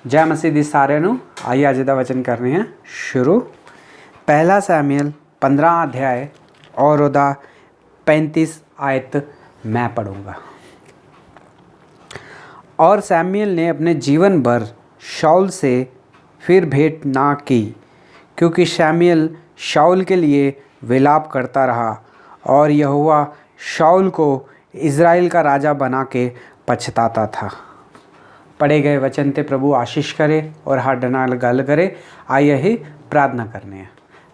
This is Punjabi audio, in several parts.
जय मसीह दी सारिਆਂ ਨੂੰ। आइए अज का वचन करने हैं शुरू। पहला सैमुएल 15 अध्याय और उदा 35 आयत मैं पढ़ूँगा। और सैमुएल ने अपने जीवन भर शाऊल से फिर भेंट ना की, क्योंकि सैमुएल शाऊल के लिए विलाप करता रहा और यहोवा शाऊल को इज़राइल का राजा बना के पछताता था। पढ़े गए वचन ते प्रभु आशीष करे और साडे नाल गल करे। आइए ही प्रार्थना करने हैं।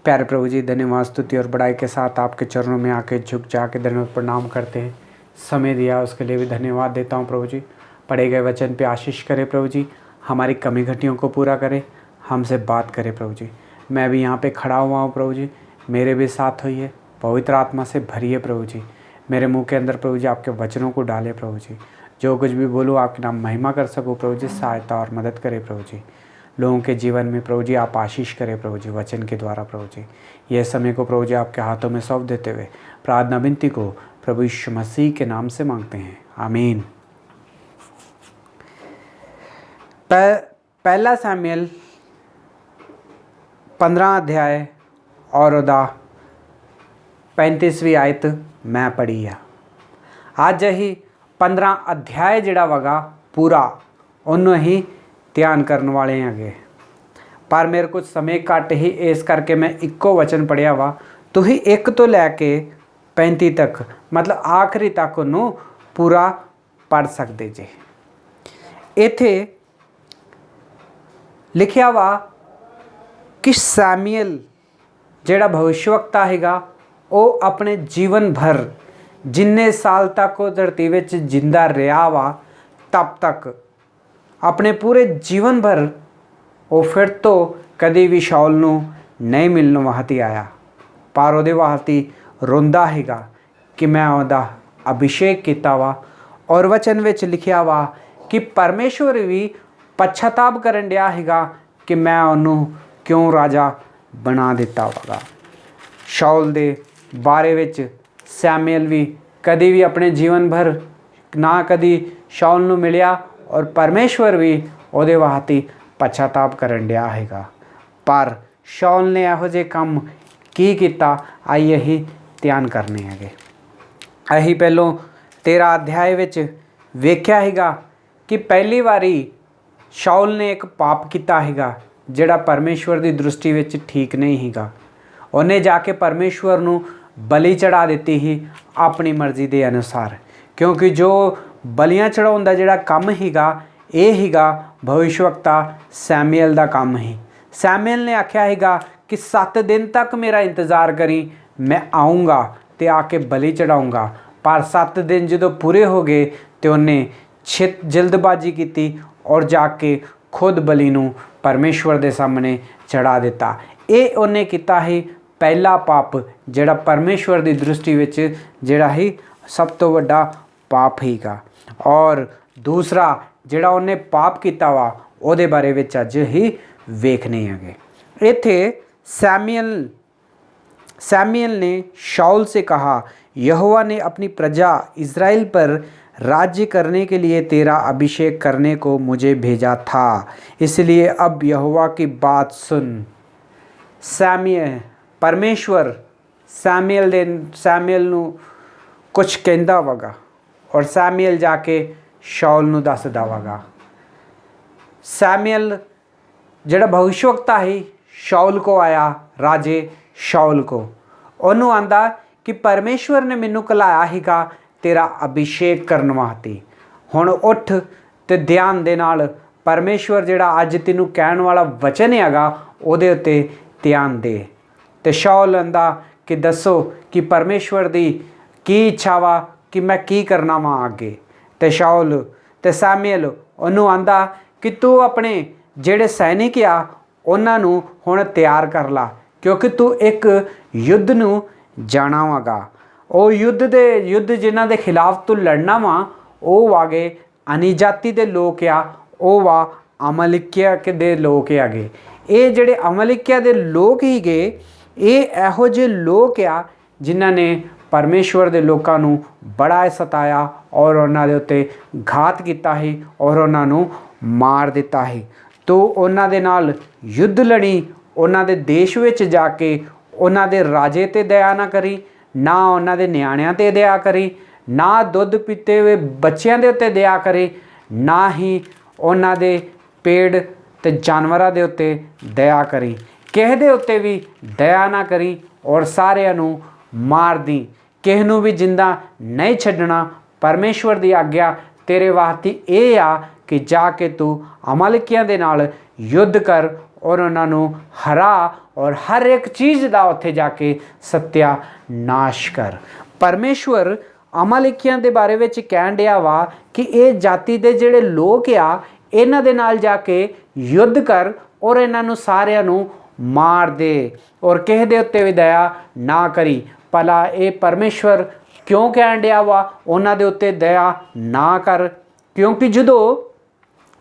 प्यारे प्रभु जी, धन्यवाद स्तुति और बड़ाई के साथ आपके चरणों में आके झुक जाके धन्यवाद प्रणाम करते हैं। समय दिया उसके लिए भी धन्यवाद देता हूँ प्रभु जी। पढ़े गए वचन पे आशीष करे प्रभु जी, हमारी कमी घटियों को पूरा करे, हमसे बात करे प्रभु जी। मैं भी यहाँ पे खड़ा हुआ हूँ प्रभु जी, मेरे भी साथ होइए, पवित्र आत्मा से भरिए प्रभु जी। मेरे मुंह के अंदर प्रभु जी आपके वचनों को डाले प्रभु जी। जो कुछ भी बोलूँ आपके नाम महिमा कर सकूँ प्रभु जी। सहायता और मदद करे प्रभु जी। लोगों के जीवन में प्रभु जी आप आशीष करें प्रभु जी, वचन के द्वारा प्रभु जी। यह समय को प्रभु जी आपके हाथों में सौंप देते हुए प्रार्थना विनती को प्रभु यीशु मसीह के नाम से मांगते हैं, आमीन। पहला सैमुएल 15 अध्याय और उदा 35वीं आयत मैं पढ़ी है। आज ही 15 अध्याय जिहड़ा वगा पूरा उन्होंने ही ध्यान करने वाले हैं, पर मेरे कुछ समय घट ही, इस करके मैं इक्को वचन पढ़िया वा। तुही 1 तो लैके 35 तक मतलब आखिरी तक उन्हों पूरा पढ़ सकते जे। इत्थे लिखिया वा कि सैमुएल जिहड़ा भविष्यवक्ता हैगा वो अपने जीवन भर जिन्ने साल तक वो धरती विच जिंदा रहा वा, तब तक अपने पूरे जीवन भर वो फिर तो कभी भी शाऊल नूं नहीं मिलने वास्ते आया, पर उहदे वास्ते रोंदा हैगा कि मैं उहदा अभिषेक किया वा। और वचन विच लिखिया वा कि परमेश्वर भी पश्चाताप करन दिया हैगा कि मैं उन्होंने क्यों राजा बना दिता होगा। शाऊल दे बारे विच सैमुएल भी कभी भी अपने जीवन भर ना कभी शाऊल नूं मिलिया, और परमेश्वर भी उहदे वास्ते पश्चाताप करन दिया हैगा। पर शाऊल ने इहो जे काम की कीता, आइए ही ध्यान करने हैगे। अहीं पहलों 13 अध्याय विच वेख्या हैगा कि पहली बारी शाऊल ने एक पाप किया हैगा जिहड़ा परमेश्वर की दृष्टि विच ठीक नहीं हैगा। उन्हें जाके परमेश्वर नूं बलि चढ़ा दी ही अपनी मर्जी के अनुसार, क्योंकि जो बलियां चढ़ाउण दा जिहड़ा काम हैगा ये हैगा भविष्यवक्ता सैमुएल दा काम ही। सैमुएल ने आख्या हैगा कि 7 दिन तक मेरा इंतज़ार करी, मैं आऊँगा तो आके बलि चढ़ाऊँगा। पर 7 दिन जो पूरे हो गए तो उन्हें जल्दबाजी की और जाके खुद बलि नूं परमेश्वर के सामने चढ़ा दिता। ये उन्हें किया है पहला पाप जिहड़ा परमेश्वर की दृष्टि विच जिहड़ा ही सब तो वड्डा पाप हैगा। और दूसरा जिहड़ा उन्हें पाप किया वा उहदे बारे विच अज ही वेखने हैगे। इत्थे सैमुएल ने शाऊल से कहा, यहोवा ने अपनी प्रजा इज़राइल पर राज्य करने के लिए तेरा अभिषेक करने को मुझे भेजा था, इसलिए अब यहोवा की बात सुन। परमेश्वर सैमुएल नूं कुछ कहंदा वगा और सैमुएल जाके शाऊल नूं दसदा वगा। सैमुएल जिहड़ा भविष्यवक्ता ही शाऊल को आया, राजे शाऊल को उन्होंने आंदा कि परमेश्वर ने मैनू कलाया हैगा तेरा अभिषेक करने वास्ते। हुण उठ ते ध्यान दे नाल परमेश्वर जिहड़ा अज तैनूं कहण वाला वचन हैगा उहदे उत्ते ध्यान दे। तो शाऊल आंदा कि दसो कि परमेश्वर दी की इच्छा वा कि मैं की करना वा आगे। तो शाऊल ते सैमुएल उन्होंने आंदा कि तू अपने जिहड़े सैनिक आ उन्हां नूं हुण तैयार कर ला, क्योंकि तू एक युद्ध नूं जाना वागा। वो युद्ध जिन्हां दे खिलाफ तू लड़ना वा वो वागे अनिजाति दे लोग आ, वो वा अमलिकिया दे लोग आगे। ये जिहड़े अमलिकिया दे लोग हीगे ये इहो जे लोग आ जिन्हां ने परमेश्वर दे लोकां नूं बड़ा सताया और उन्हां दे उत्ते घात कीता ही और उन्हां नूं मार दिता ही। ਤੂੰ ਉਹਨਾਂ ਦੇ ਨਾਲ ਯੁੱਧ ਲੜੀ, ਉਹਨਾਂ ਦੇ ਦੇਸ਼ ਵਿੱਚ ਜਾ ਕੇ ਉਹਨਾਂ ਦੇ ਰਾਜੇ 'ਤੇ ਦਇਆ ਨਾ ਕਰੀ, ਨਾ ਉਹਨਾਂ ਦੇ ਨਿਆਣਿਆਂ 'ਤੇ ਦਇਆ ਕਰੀ, ਨਾ ਦੁੱਧ ਪੀਤੇ ਹੋਏ ਬੱਚਿਆਂ ਦੇ ਉੱਤੇ ਦਇਆ ਕਰੀ, ਨਾ ਹੀ ਉਹਨਾਂ ਦੇ ਪੇੜ ਤੇ ਜਾਨਵਰਾਂ ਦੇ ਉੱਤੇ ਦਇਆ ਕਰੀ। ਕਿਸੇ ਦੇ ਉੱਤੇ ਵੀ ਦਇਆ ਨਾ ਕਰੀ ਔਰ ਸਾਰਿਆਂ ਨੂੰ ਮਾਰ ਦੀ। ਕਿਸੇ ਨੂੰ ਵੀ ਜਿੰਦਾ ਨਹੀਂ ਛੱਡਣਾ। ਪਰਮੇਸ਼ਵਰ ਦੀ ਆਗਿਆ ਤੇਰੇ ਵਾਸਤੇ ਇਹ ਆ ਕਿ ਜਾ ਕੇ ਤੂੰ ਅਮਾਲਕਿਆਂ ਦੇ ਨਾਲ ਯੁੱਧ ਕਰ ਔਰ ਉਹਨਾਂ ਨੂੰ ਹਰਾ ਔਰ ਹਰ ਇੱਕ ਚੀਜ਼ ਦਾ ਉੱਥੇ ਜਾ ਕੇ ਸਤਿਆਨਾਸ਼ ਕਰ। ਪਰਮੇਸ਼ਵਰ ਅਮਾਲਕਿਆਂ ਦੇ ਬਾਰੇ ਵਿੱਚ ਕਹਿਣ ਡਿਆ ਵਾ ਕਿ ਇਹ ਜਾਤੀ ਦੇ ਜਿਹੜੇ ਲੋਕ ਆ ਇਹਨਾਂ ਦੇ ਨਾਲ ਜਾ ਕੇ ਯੁੱਧ ਕਰ ਔਰ ਇਹਨਾਂ ਨੂੰ ਸਾਰਿਆਂ ਨੂੰ ਮਾਰ ਦੇ ਔਰ ਕਿਸੇ ਦੇ ਉੱਤੇ ਵੀ ਦਇਆ ਨਾ ਕਰੀ। ਭਲਾ ਇਹ ਪਰਮੇਸ਼ਵਰ ਕਿਉਂ ਕਹਿਣ ਡਿਆ ਵਾ ਉਹਨਾਂ ਦੇ ਉੱਤੇ ਦਇਆ ਨਾ ਕਰ? ਕਿਉਂਕਿ ਜਦੋਂ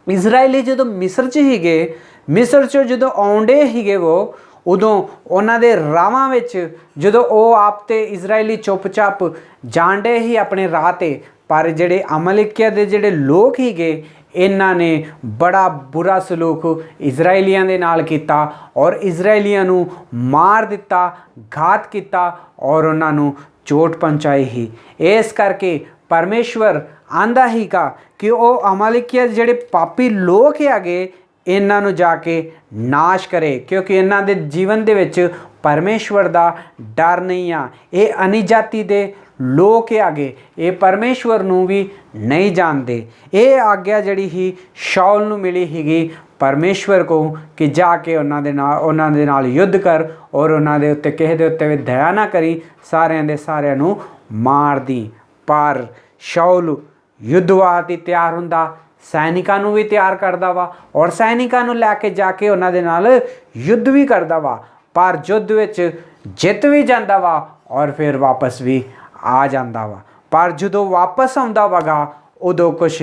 ਇਜ਼ਰਾਈਲੀ ਜਦੋਂ ਮਿਸਰ 'ਚ ਹੀਗੇ, ਮਿਸਰ 'ਚੋਂ ਜਦੋਂ ਆਉਂਦੇ ਹੀਗੇ ਉਹ, ਉਦੋਂ ਉਹਨਾਂ ਦੇ ਰਾਹਾਂ ਵਿੱਚ ਜਦੋਂ ਉਹ ਆਪ ਤੇ ਇਜ਼ਰਾਈਲੀ ਚੁੱਪ-ਚਾਪ ਜਾਣਦੇ ਹੀ ਆਪਣੇ ਰਾਹ 'ਤੇ, ਪਰ ਜਿਹੜੇ ਅਮਾਲਕਿਆਂ ਦੇ ਜਿਹੜੇ ਲੋਕ ਹੀਗੇ ਇਹਨਾਂ ਨੇ ਬੜਾ ਬੁਰਾ ਸਲੂਕ ਇਜ਼ਰਾਈਲੀਆਂ ਦੇ ਨਾਲ ਕੀਤਾ ਔਰ ਇਜ਼ਰਾਈਲੀਆਂ ਨੂੰ ਮਾਰ ਦਿੱਤਾ, ਘਾਤ ਕੀਤਾ ਔਰ ਉਹਨਾਂ ਨੂੰ ਚੋਟ ਪਹੁੰਚਾਈ ਹੀ। ਇਸ ਕਰਕੇ ਪਰਮੇਸ਼ਵਰ ਆਂਦਾ ਹੀਗਾ ਕਿ ਉਹ ਅਮਾਲਕਿਆਂ ਜਿਹੜੇ ਪਾਪੀ ਲੋਕ ਹੈਗੇ ਇਹਨਾਂ ਨੂੰ ਜਾ ਕੇ ਨਾਸ਼ ਕਰੇ, ਕਿਉਂਕਿ ਇਹਨਾਂ ਦੇ ਜੀਵਨ ਦੇ ਵਿੱਚ ਪਰਮੇਸ਼ਵਰ ਦਾ ਡਰ ਨਹੀਂ ਆ। ਇਹ ਅਨਿਜਾਤੀ ਦੇ ਲੋਕ ਹੈਗੇ, ਇਹ ਪਰਮੇਸ਼ਵਰ ਨੂੰ ਵੀ ਨਹੀਂ ਜਾਣਦੇ। ਇਹ ਆਗਿਆ ਜਿਹੜੀ ਹੀ ਸ਼ਾਉਲ ਨੂੰ ਮਿਲੀ ਹੀਗੀ ਪਰਮੇਸ਼ਵਰ ਕੋ ਕਿ ਜਾ ਕੇ ਉਹਨਾਂ ਦੇ ਨਾਲ ਯੁੱਧ ਕਰ ਔਰ ਉਹਨਾਂ ਦੇ ਉੱਤੇ ਕਿਸੇ ਦੇ ਉੱਤੇ ਵੀ ਦਇਆ ਨਾ ਕਰੀ, ਸਾਰਿਆਂ ਦੇ ਸਾਰਿਆਂ ਨੂੰ ਮਾਰ ਦੀ। ਪਰ ਸ਼ਾਉਲ ਯੁੱਧ ਵਾਸਤੇ ਤਿਆਰ ਹੁੰਦਾ, ਸੈਨਿਕਾਂ ਨੂੰ ਵੀ ਤਿਆਰ ਕਰਦਾ ਵਾ ਔਰ ਸੈਨਿਕਾਂ ਨੂੰ ਲੈ ਕੇ ਜਾ ਕੇ ਉਹਨਾਂ ਦੇ ਨਾਲ ਯੁੱਧ ਵੀ ਕਰਦਾ ਵਾ, ਪਰ ਯੁੱਧ ਵਿੱਚ ਜਿੱਤ ਵੀ ਜਾਂਦਾ ਵਾ ਔਰ ਫਿਰ ਵਾਪਸ ਵੀ ਆ ਜਾਂਦਾ ਵਾ। ਪਰ ਜਦੋਂ ਵਾਪਸ ਆਉਂਦਾ ਵਗਾ ਉਦੋਂ ਕੁਛ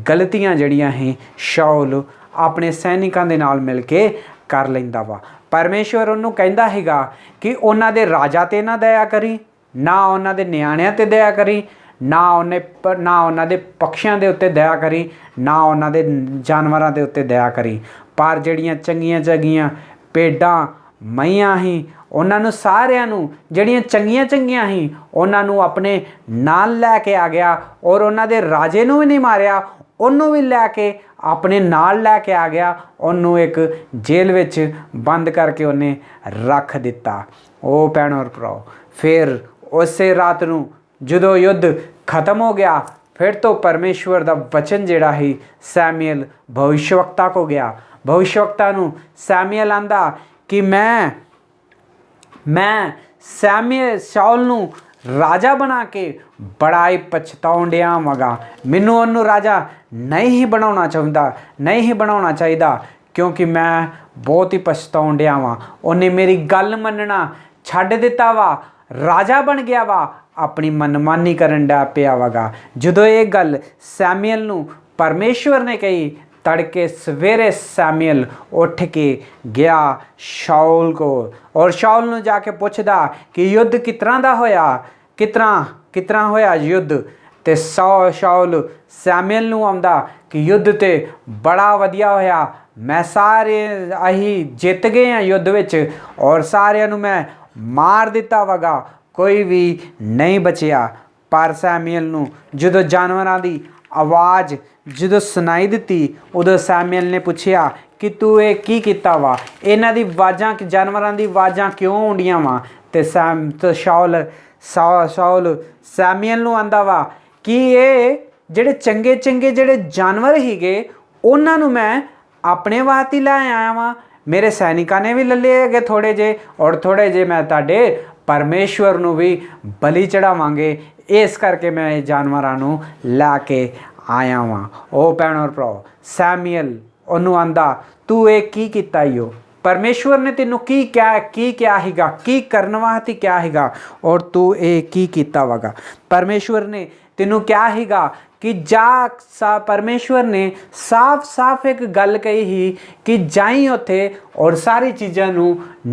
ਗਲਤੀਆਂ ਜਿਹੜੀਆਂ ਹੀ ਸ਼ਾਉਲ ਆਪਣੇ ਸੈਨਿਕਾਂ ਦੇ ਨਾਲ ਮਿਲ ਕੇ ਕਰ ਲੈਂਦਾ ਵਾ। ਪਰਮੇਸ਼ਵਰ ਉਹਨੂੰ ਕਹਿੰਦਾ ਹੈਗਾ ਕਿ ਉਹਨਾਂ ਦੇ ਰਾਜਾ 'ਤੇ ਨਾ ਦਇਆ ਕਰੀ, ਨਾ ਉਹਨਾਂ ਦੇ ਨਿਆਣਿਆਂ 'ਤੇ ਦਇਆ ਕਰੀ, ਨਾ ਉਹਨਾਂ ਦੇ ਪਕਸ਼ੀਆਂ ਦੇ ਉੱਤੇ ਦਇਆ ਕਰੀ, ਨਾ ਉਹਨਾਂ ਦੇ ਜਾਨਵਰਾਂ ਦੇ ਉੱਤੇ ਦਇਆ ਕਰੀ, ਪਰ ਜਿਹੜੀਆਂ ਚੰਗੀਆਂ ਚੰਗੀਆਂ ਭੇਡਾਂ ਮਈਆਂ ਹੀ ਉਹਨਾਂ ਨੂੰ ਸਾਰਿਆਂ ਨੂੰ ਜਿਹੜੀਆਂ ਚੰਗੀਆਂ ਹੀ ਉਹਨਾਂ ਨੂੰ ਆਪਣੇ ਨਾਲ ਲੈ ਕੇ ਆ ਗਿਆ ਔਰ ਉਹਨਾਂ ਦੇ ਰਾਜੇ ਨੂੰ ਵੀ ਨਹੀਂ ਮਾਰਿਆ, ਉਹਨੂੰ ਵੀ ਲੈ ਕੇ ਆਪਣੇ ਨਾਲ ਲੈ ਕੇ ਆ ਗਿਆ। ਉਹਨੂੰ ਇੱਕ ਜੇਲ੍ਹ ਵਿੱਚ ਬੰਦ ਕਰਕੇ ਉਹਨੇ ਰੱਖ ਦਿੱਤਾ। ਉਹ ਭੈਣੋ ਔਰ ਭਰਾਓ, ਫਿਰ ਉਸੇ ਰਾਤ ਨੂੰ ਜਦੋਂ ਯੁੱਧ ਖਤਮ ਹੋ ਗਿਆ, ਫਿਰ ਤੋਂ ਪਰਮੇਸ਼ਵਰ ਦਾ ਵਚਨ ਜਿਹੜਾ ਹੀ ਸੈਮੂਅਲ ਭਵਿਸ਼ਵਕਤਾ ਕੋ ਗਿਆ। ਭਵਿਸ਼ਵਕਤਾ ਨੂੰ ਸੈਮੂਅਲ ਆਂਦਾ ਕਿ ਮੈਂ ਸ਼ਾਉਲ ਨੂੰ ਰਾਜਾ ਬਣਾ ਕੇ ਬੜਾ ਹੀ ਪਛਤਾਉਣ ਡਿਆ ਵਾਂਗਾ। ਮੈਨੂੰ ਉਹਨੂੰ ਰਾਜਾ ਨਹੀਂ ਹੀ ਬਣਾਉਣਾ ਚਾਹੀਦਾ, ਕਿਉਂਕਿ ਮੈਂ ਬਹੁਤ ਹੀ ਪਛਤਾਉਣ ਡਿਆ ਵਾਂ। ਉਹਨੇ ਮੇਰੀ ਗੱਲ ਮੰਨਣਾ ਛੱਡ ਦਿੱਤਾ ਵਾ, ਰਾਜਾ ਬਣ ਗਿਆ ਵਾ, ਆਪਣੀ ਮਨਮਾਨੀ ਕਰਨ ਡਿਆ ਪਿਆ ਵਗਾ। ਜਦੋਂ ਇਹ ਗੱਲ ਸੈਮੂਅਲ ਨੂੰ ਪਰਮੇਸ਼ਵਰ ਨੇ ਕਹੀ, तड़के सवेरे सैमुअल उठ के गया शाऊल को और शाऊल ने जाके पूछदा कि युद्ध कितना दा होया, कितना होया युद्ध। ते शाऊल सैमुअल नूं आंदा कि युद्ध ते बड़ा वधिया होया, मैं सारे अही जित गए हैं युद्ध विच और सारिਆਂ ਨੂੰ मैं मार दिता वगा, कोई भी नहीं बचिया। पर सैमुअल नूं ਜਦੋਂ जानवरां दी आवाज़ ਜਦੋਂ ਸੁਣਾਈ ਦਿੱਤੀ ਉਦੋਂ ਸੈਮੂਅਲ ਨੇ ਪੁੱਛਿਆ ਕਿ ਤੂੰ ਇਹ ਕੀ ਕੀਤਾ ਵਾ, ਇਹਨਾਂ ਦੀ ਆਵਾਜ਼ਾਂ ਜਾਨਵਰਾਂ ਦੀ ਆਵਾਜ਼ਾਂ ਕਿਉਂ ਆਉਂਦੀਆਂ ਵਾ। ਤੇ ਸ਼ਾਊਲ ਸੈਮੂਅਲ ਨੂੰ ਆਂਦਾ ਵਾ ਕਿ ਇਹ ਜਿਹੜੇ ਚੰਗੇ ਜਿਹੜੇ ਜਾਨਵਰ ਹੀਗੇ ਉਹਨਾਂ ਨੂੰ ਮੈਂ ਆਪਣੇ ਵਾਸਤੇ ਲੈ ਆਇਆ ਵਾਂ, ਮੇਰੇ ਸੈਨਿਕਾਂ ਨੇ ਵੀ ਲੱਲੇ ਹੈਗੇ ਥੋੜ੍ਹੇ ਜਿਹੇ, ਔਰ ਥੋੜ੍ਹੇ ਜਿਹੇ ਮੈਂ ਤੁਹਾਡੇ ਪਰਮੇਸ਼ਵਰ ਨੂੰ ਵੀ ਬਲੀ ਚੜਾਵਾਂਗੇ, ਇਸ ਕਰਕੇ ਮੈਂ ਇਹ ਜਾਨਵਰਾਂ ਨੂੰ ਲੈ ਕੇ ਆਇਆ ਵਾਂ। ਉਹ ਭੈਣ ਔਰ ਭਰਾ ਸੈਮੂਅਲ ਉਹਨੂੰ ਆਂਦਾ ਤੂੰ ਇਹ ਕੀ ਕੀਤਾ ਈਓ, ਪਰਮੇਸ਼ਵਰ ਨੇ ਤੈਨੂੰ ਕੀ ਕਿਹਾ ਹੈਗਾ, ਕੀ ਕਰਨ ਵਾਸਤੇ ਕਿਹਾ ਹੈਗਾ, ਔਰ ਤੂੰ ਇਹ ਕੀ ਕੀਤਾ ਵਗਾ। ਪਰਮੇਸ਼ਵਰ ਨੇ ਤੈਨੂੰ ਕਿਹਾ ਹੈਗਾ कि जा परमेश्वर ने साफ एक गल कही ही कि जाई उत्थे और सारी चीज़ों नू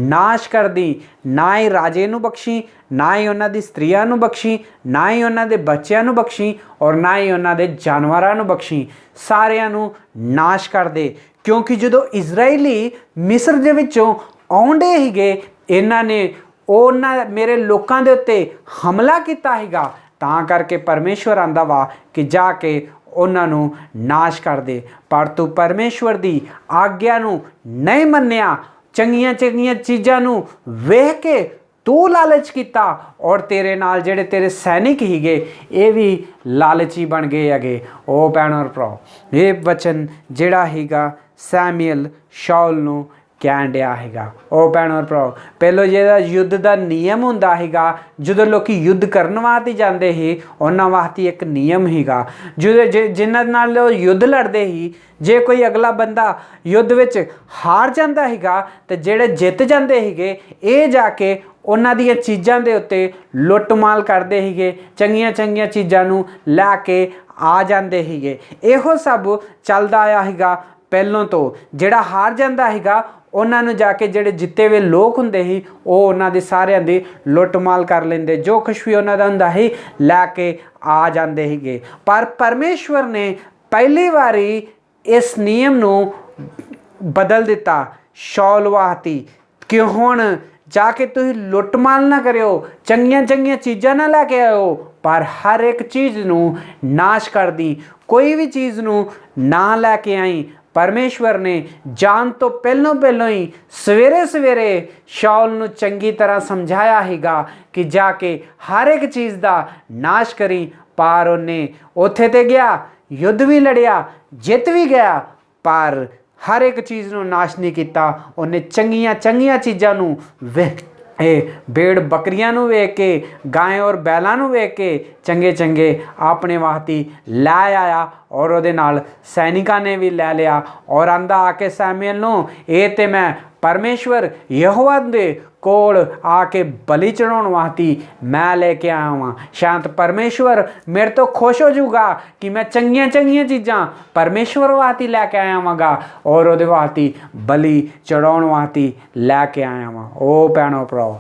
नाश कर दी, ना ही राजे नू बख्शी, ना ही उन्हां दी स्त्रियां नू बख्शी, ना ही उन्हां दे बच्चियां नू बख्शी और ना ही उन्हां दे जानवरां नू बख्शी, सारियां नू नाश कर दे, क्योंकि जो इजराइली मिस्र ਦੇ ਵਿੱਚੋਂ ਆਉਂਦੇ ਹੀਗੇ ਇਹਨਾਂ ਨੇ ਉਹਨਾਂ ਮੇਰੇ ਲੋਕਾਂ ਦੇ ਉੱਤੇ ਹਮਲਾ ਕੀਤਾ ਹੀਗਾ ਤਾਂ ਕਰਕੇ परमेश्वर ਆਂਦਾ ਵਾ कि जाके ਉਹਨਾਂ ਨੂੰ ਨਾਸ਼ ਕਰ ਦੇ ਪਰ ਤੂੰ परमेश्वर ਦੀ ਆਗਿਆ ਨੂੰ नहीं ਮੰਨਿਆ ਚੰਗੀਆਂ ਚੰਗੀਆਂ ਚੀਜ਼ਾਂ ਨੂੰ ਵੇਖ ਕੇ तू लालच किया और तेरे नाल जेड़े तेरे सैनिक हीगे ये भी लालची बन गए हैगे। ओ भैन और भराओ ये वचन जेड़ा हीगा सैमुअल शाऊल नूं कहण दिया हैगा। ओ भैन और भराओ पहलो जेड़ा युद्ध का नियम हुंदा हैगा जो लोग युद्ध करन वास्ते जाते ही उन्हां वास्ते एक नियम हैगा जो जिन्हां नाल युद्ध लड़ते ही जे कोई अगला बंदा युद्ध विच हार जाता हैगा तो जेड़े जित जाते हैगे ये जाके उन्हां दीयां चीज़ां दे उत्ते लुट माल करते हीगे चंगियां चंगियां चीज़ां नूं लैके आ जाते हीगे। इहो सब चलदा आया हैगा पहलों तो जिहड़ा हार जाता हैगा उन्हां नूं जाके जिहड़े जिते हुए लोग हुंदे ही वो उन्हां दे सारियां दी लुट माल कर लेंदे जो कुछ भी उन्हां दा हुंदा ही लैके आ जाते हीगे। पर परमेश्वर ने पहली वारी इस नियम नूं बदल दिता शाऊल वास्ते कि हुण जाके तुम लुट माल ना करो चंगियां चंगियां चीज़ां ना लैके आओ पर हर एक चीज़ नूं नाश कर दी कोई भी चीज़ नूं ना लैके आई। परमेश्वर ने जान तो पहलों ही सवेरे सवेरे शाऊल नूं चंगी तरह समझाया हैगा कि जाके हर एक चीज़ का नाश करी पर उन्हें उत्थे ते गया युद्ध भी लड़िया जित भी गया पर हर एक चीज़ नूं नाश नहीं किया। उन्हें चंगियां चंगियां चीज़ां नूं वेख भेड़ बकरियां नूं वेख के गाय और बैलां नूं वेख के चंगे चंगे अपने वास्ते लै आया और उहदे नाल सैनिकां ने भी लै लिया और आंदा आके सैमुअल नूं ये ते मैं परमेश्वर यहोवा दे कोल आके बलि चढ़ाउण वास्ते मैं लेके आया वां शायद परमेश्वर मेरे तो खुश हो जाऊगा कि मैं चंगियां चंगियां चीज़ां परमेश्वर वास्ते लैके आया वांगा और उहदे वास्ते बलि चढ़ाउण वास्ते लैके आया वां। ओ भैणो भराओ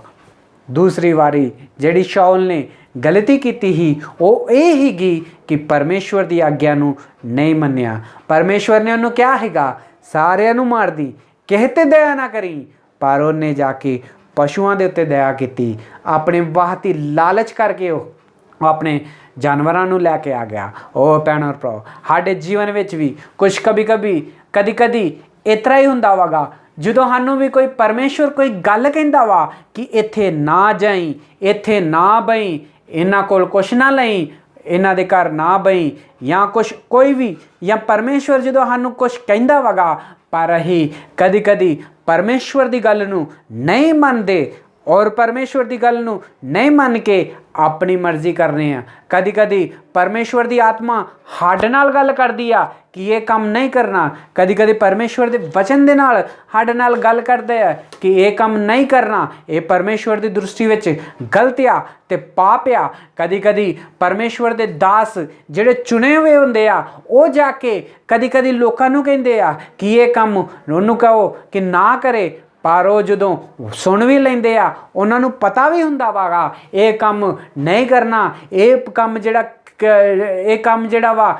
दूसरी वारी जिहड़ी शाऊल ने गलती की ही वो ये हीगी कि परमेश्वर की आग्या नूं नहीं मन्निया। परमेश्वर ने उन्होंने क्या हैगा सारियां नूं मार दी किसे ते दया ना करी पर उन्हें जाके पशुओं के उत्ते दया की अपने वास्ते लालच करके वो अपने जानवरों नूं लैके आ गया। ओ भैन और भराओ साडे जीवन में भी कुछ कभी इतना ही हुंदा वागा ਜਦੋਂ ਸਾਨੂੰ भी कोई परमेश्वर कोई गल कहंदा वा कि इत्थे ना जाई इत्थे ना बई इन्हां कोल कुछ ना लई इन्हां दे घर ना बई या कुछ कोई भी या परमेश्वर जो सानू कुछ कहंदा वागा पर अही कदी परमेश्वर की गल नूं नहीं मनते और परमेश्वर की गल नूं नहीं मन के अपनी मर्जी करने हैं। कदी परमेश्वर की आत्मा साडे नाल गल करदी आ कि ये काम नहीं करना कदी परमेश्वर के वचन दे नाल साडे नाल गल करदे आ कि ये काम नहीं करना ये परमेश्वर की दृष्टि विच गलत आ ते पाप आ। कदी परमेश्वर के दास जिहड़े चुने हुए हुंदे आ वो जाके कदी लोकां नूं कहिंदे आ कि ये काम उहनूं कहो कि ना करे पर वो जो सुन भी लेंदे आ उन्हां नूं पता भी हुंदा वागा ये काम नहीं करना ये काम जिहड़ा वा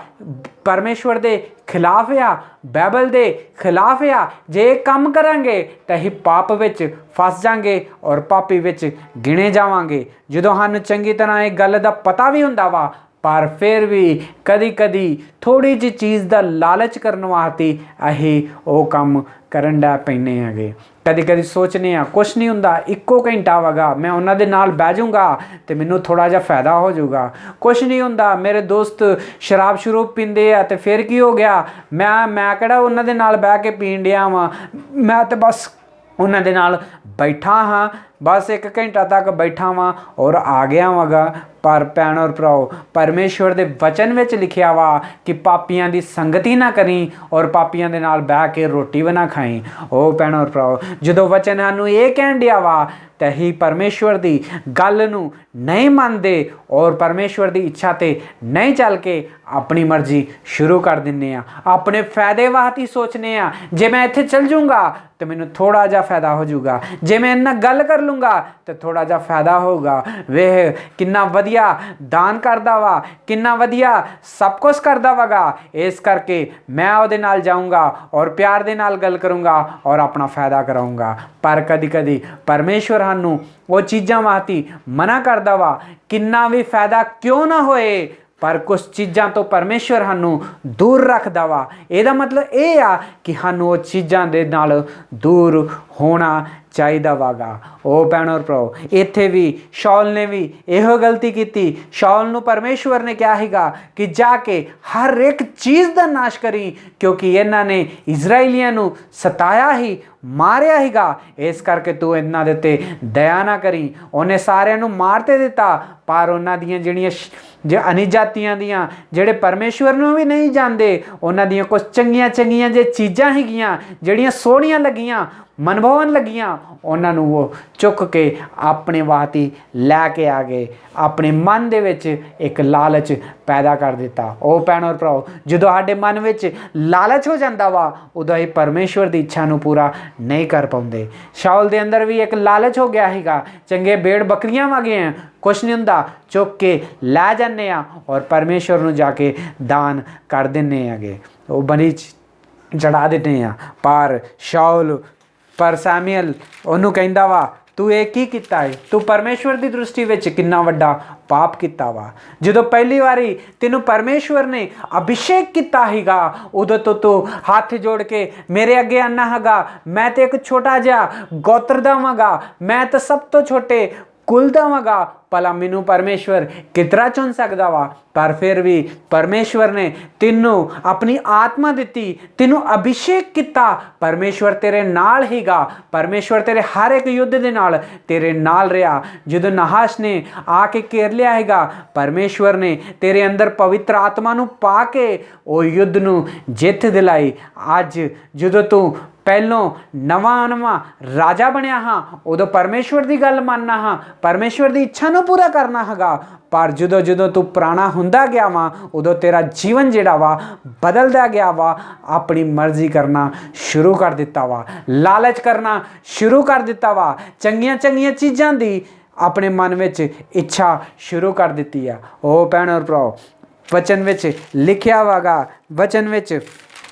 परमेश्वर दे खिलाफ आ बाइबल दे खिलाफ आ जे काम करांगे तो असीं पाप विच फस जांगे और पापी विच गिणे जावांगे। जदों सानूं चंगी तरह ये गल दा पता भी हुंदा वा पर फिर भी कदी थोड़ी जी चीज़ का लालच करने वास्ते असीं वो काम करन दा पैने हैगे। कदी सोचने आ कुछ नहीं हुंदा इक्को घंटा वगा मैं उन्हां दे नाल बह जाऊँगा तो मैनूं थोड़ा जिहा फायदा हो जाऊगा कुछ नहीं हुंदा मेरे दोस्त शराब शरूब पींदे आ तो फिर की हो गया मैं किहड़ा उन्हां दे नाल बह के पीण डिया वां मैं तो बस उन्हां दे नाल बैठा हाँ बस एक घंटा तक बैठा वां और आ गया वगा। पर भैन और भराओ परमेश्वर के वचन में लिखिया वा कि पापियां की संगति ना करी और पापियां दे नाल बह के रोटी भी ना खाई। ओ भैन और भराओ जो वचन सानूं ये कहण दिया वा तो ही परमेश्वर की गल नूं नहीं मानते और परमेश्वर की इच्छा ते नहीं चल के अपनी मर्जी शुरू कर दिंदे आ अपने फायदे वास्ते सोचने आ जे मैं इत्थे चल जाऊँगा तो मैनूं थोड़ा जिहा फायदा हो जाऊगा जे मैं इन्ना गल कर ਲੂੰਗਾ ਤੇ ਥੋੜਾ ਜਿਹਾ ਫਾਇਦਾ ਹੋਊਗਾ। ਵੇਖ ਕਿੰਨਾ ਵਧੀਆ ਦਾਨ ਕਰਦਾ ਵਾ, ਕਿੰਨਾ ਵਧੀਆ ਸਭ ਕੁਝ ਕਰਦਾ ਵਾਗਾ। ਇਸ ਕਰਕੇ ਮੈਂ ਉਹਦੇ ਨਾਲ ਜਾਊਂਗਾ ਔਰ ਪਿਆਰ ਦੇ ਨਾਲ ਗੱਲ ਕਰੂੰਗਾ ਔਰ ਆਪਣਾ ਫਾਇਦਾ ਕਰਾਊਂਗਾ। ਪਰ ਕਦੀ ਕਦੀ ਪਰਮੇਸ਼ਵਰ ਸਾਨੂੰ ਉਹ ਚੀਜ਼ਾਂ ਵਾਸਤੇ ਮਨਾ ਕਰਦਾ ਵਾ, ਕਿੰਨਾ ਵੀ ਫਾਇਦਾ ਕਿਉਂ ਨਾ ਹੋਏ, ਪਰ ਕੁਝ ਚੀਜ਼ਾਂ ਤੋਂ ਪਰਮੇਸ਼ਵਰ ਸਾਨੂੰ ਦੂਰ ਰੱਖਦਾ ਵਾ। ਇਹਦਾ ਮਤਲਬ ਇਹ ਆ ਕਿ ਸਾਨੂੰ ਉਹ ਚੀਜ਼ਾਂ ਦੇ ਨਾਲ ਦੂਰ ਹੋਣਾ ਚਾਹੀਦਾ ਵਾਗਾ। ਉਹ ਭੈਣੋ ਭਰਾਓ, ਇੱਥੇ ਵੀ ਸ਼ਾਉਲ ਨੇ ਵੀ ਇਹੋ ਗਲਤੀ ਕੀਤੀ। ਸ਼ਾਉਲ ਨੂੰ ਪਰਮੇਸ਼ਵਰ ਨੇ ਕਿਹਾ ਸੀਗਾ ਕਿ ਜਾ ਕੇ ਹਰ ਇੱਕ ਚੀਜ਼ ਦਾ ਨਾਸ਼ ਕਰੀ, ਕਿਉਂਕਿ ਇਹਨਾਂ ਨੇ ਇਜ਼ਰਾਈਲੀਆਂ ਨੂੰ ਸਤਾਇਆ ਹੀ, ਮਾਰਿਆ ਹੀਗਾ। ਇਸ ਕਰਕੇ ਤੂੰ ਇਹਨਾਂ ਦੇ ਉੱਤੇ ਦਇਆ ਨਾ ਕਰੀ। ਉਹਨੇ ਸਾਰਿਆਂ ਨੂੰ ਮਾਰ ਤੇ ਦਿੱਤਾ, ਪਰ ਉਹਨਾਂ ਦੀਆਂ ਜਿਹੜੀਆਂ ਅਨਿਜਾਤੀਆਂ ਦੀਆਂ, ਜਿਹੜੇ ਪਰਮੇਸ਼ਵਰ ਨੂੰ ਵੀ ਨਹੀਂ ਜਾਣਦੇ, ਉਹਨਾਂ ਦੀਆਂ ਕੁਝ ਚੰਗੀਆਂ ਚੰਗੀਆਂ ਜੇ ਚੀਜ਼ਾਂ ਹੈਗੀਆਂ ਜਿਹੜੀਆਂ ਸੋਹਣੀਆਂ ਲੱਗੀਆਂ, ਮਨਭਾਵਨ ਲੱਗੀਆਂ, ਉਹਨਾਂ ਨੂੰ ਉਹ ਚੁੱਕ ਕੇ ਆਪਣੇ ਵਾਸਤੇ ਲੈ ਕੇ ਆ ਗਏ। ਆਪਣੇ ਮਨ ਦੇ ਵਿੱਚ ਇੱਕ ਲਾਲਚ ਪੈਦਾ ਕਰ ਦਿੱਤਾ। ਉਹ ਭੈਣੋ ਭਰਾਓ, ਜਦੋਂ ਸਾਡੇ ਮਨ ਵਿੱਚ ਲਾਲਚ ਹੋ ਜਾਂਦਾ ਵਾ, ਉਦੋਂ ਹੀ ਪਰਮੇਸ਼ਵਰ ਦੀ ਇੱਛਾ ਨੂੰ ਪੂਰਾ ਨਹੀਂ ਕਰ ਪਾਉਂਦੇ। ਸ਼ਾਉਲ ਦੇ ਅੰਦਰ ਵੀ ਇੱਕ ਲਾਲਚ ਹੋ ਗਿਆ ਸੀਗਾ। ਚੰਗੇ ਭੇਡ ਬੱਕਰੀਆਂ ਵਾਂਗੇ ਕੁਛ ਨਹੀਂ ਹੁੰਦਾ, ਚੁੱਕ ਕੇ ਲੈ ਜਾਂਦੇ ਆ ਔਰ ਪਰਮੇਸ਼ਵਰ ਨੂੰ ਜਾ ਕੇ ਦਾਨ ਕਰ ਦਿੰਦੇ ਹੈਗੇ, ਉਹ ਬਲੀ ਚੜਾ ਦਿੰਦੇ ਆ। ਪਰ ਸਾਮੂਏਲ ਉਹਨੂੰ ਕਹਿੰਦਾ ਵਾ, ਤੂੰ ਇਹ ਕੀ ਕੀਤਾ ਹੈ? ਤੂੰ ਪਰਮੇਸ਼ਵਰ ਦੀ ਦ੍ਰਿਸ਼ਟੀ ਵਿੱਚ ਕਿੰਨਾ ਵੱਡਾ ਪਾਪ ਕੀਤਾ ਵਾ। ਜਦੋਂ ਪਹਿਲੀ ਵਾਰੀ ਤੈਨੂੰ ਪਰਮੇਸ਼ਵਰ ਨੇ ਅਭਿਸ਼ੇਕ ਕੀਤਾ ਸੀਗਾ, ਉਦੋਂ ਤੋਂ ਤੂੰ ਹੱਥ ਜੋੜ ਕੇ ਮੇਰੇ ਅੱਗੇ ਆਨਾ ਹੈਗਾ, ਮੈਂ ਤੇ ਇੱਕ ਛੋਟਾ ਜਿਹਾ ਗੋਤਰ ਦਾ ਵਾਂਗਾ, ਮੈਂ ਤਾਂ ਸਭ ਤੋਂ ਛੋਟੇ ਕੁਲ ਦਾ ਵਾਂਗਾ, ਭਲਾ ਮੈਨੂੰ ਪਰਮੇਸ਼ਵਰ ਕਿਤਰਾ ਚੁਣ ਸਕਦਾ ਵਾ? ਪਰ ਫਿਰ ਵੀ ਪਰਮੇਸ਼ਵਰ ਨੇ ਤੈਨੂੰ ਆਪਣੀ ਆਤਮਾ ਦਿੱਤੀ, ਤੈਨੂੰ ਅਭਿਸ਼ੇਕ ਕੀਤਾ। ਪਰਮੇਸ਼ਵਰ ਤੇਰੇ ਨਾਲ ਹੀਗਾ, ਪਰਮੇਸ਼ਵਰ ਤੇਰੇ ਹਰ ਇੱਕ ਯੁੱਧ ਦੇ ਨਾਲ ਤੇਰੇ ਨਾਲ ਰਿਹਾ। ਜਦੋਂ ਨਹਾਸ਼ ਨੇ ਆ ਕੇ ਘੇਰ ਲਿਆ ਹੈਗਾ, ਪਰਮੇਸ਼ਵਰ ਨੇ ਤੇਰੇ ਅੰਦਰ ਪਵਿੱਤਰ ਆਤਮਾ ਨੂੰ ਪਾ ਕੇ ਉਹ ਯੁੱਧ ਨੂੰ ਜਿੱਤ ਦਿਲਾਈ। ਅੱਜ ਜਦੋਂ ਤੂੰ ਪਹਿਲੋਂ ਨਵਾਂ ਰਾਜਾ ਬਣਿਆ ਹਾਂ, ਉਦੋਂ ਪਰਮੇਸ਼ਵਰ ਦੀ ਗੱਲ ਮੰਨਣਾ ਹਾਂ, ਪਰਮੇਸ਼ਵਰ ਦੀ ਇੱਛਾ ਨੂੰ ਪੂਰਾ ਕਰਨਾ ਹੈਗਾ। ਪਰ ਜਦੋਂ ਤੂੰ ਪੁਰਾਣਾ ਹੁੰਦਾ ਗਿਆ ਵਾ, ਉਦੋਂ ਤੇਰਾ ਜੀਵਨ ਜਿਹੜਾ ਵਾ ਬਦਲਦਾ ਗਿਆ ਵਾ। ਆਪਣੀ ਮਰਜ਼ੀ ਕਰਨਾ ਸ਼ੁਰੂ ਕਰ ਦਿੱਤਾ ਵਾ, ਲਾਲਚ ਕਰਨਾ ਸ਼ੁਰੂ ਕਰ ਦਿੱਤਾ ਵਾ, ਚੰਗੀਆਂ ਚੰਗੀਆਂ ਚੀਜ਼ਾਂ ਦੀ ਆਪਣੇ ਮਨ ਵਿੱਚ ਇੱਛਾ ਸ਼ੁਰੂ ਕਰ ਦਿੱਤੀ ਆ। ਉਹ ਭੈਣੋ ਭਰਾਓ, ਵਚਨ ਵਿੱਚ ਲਿਖਿਆ ਵਾਗਾ, ਵਚਨ ਵਿੱਚ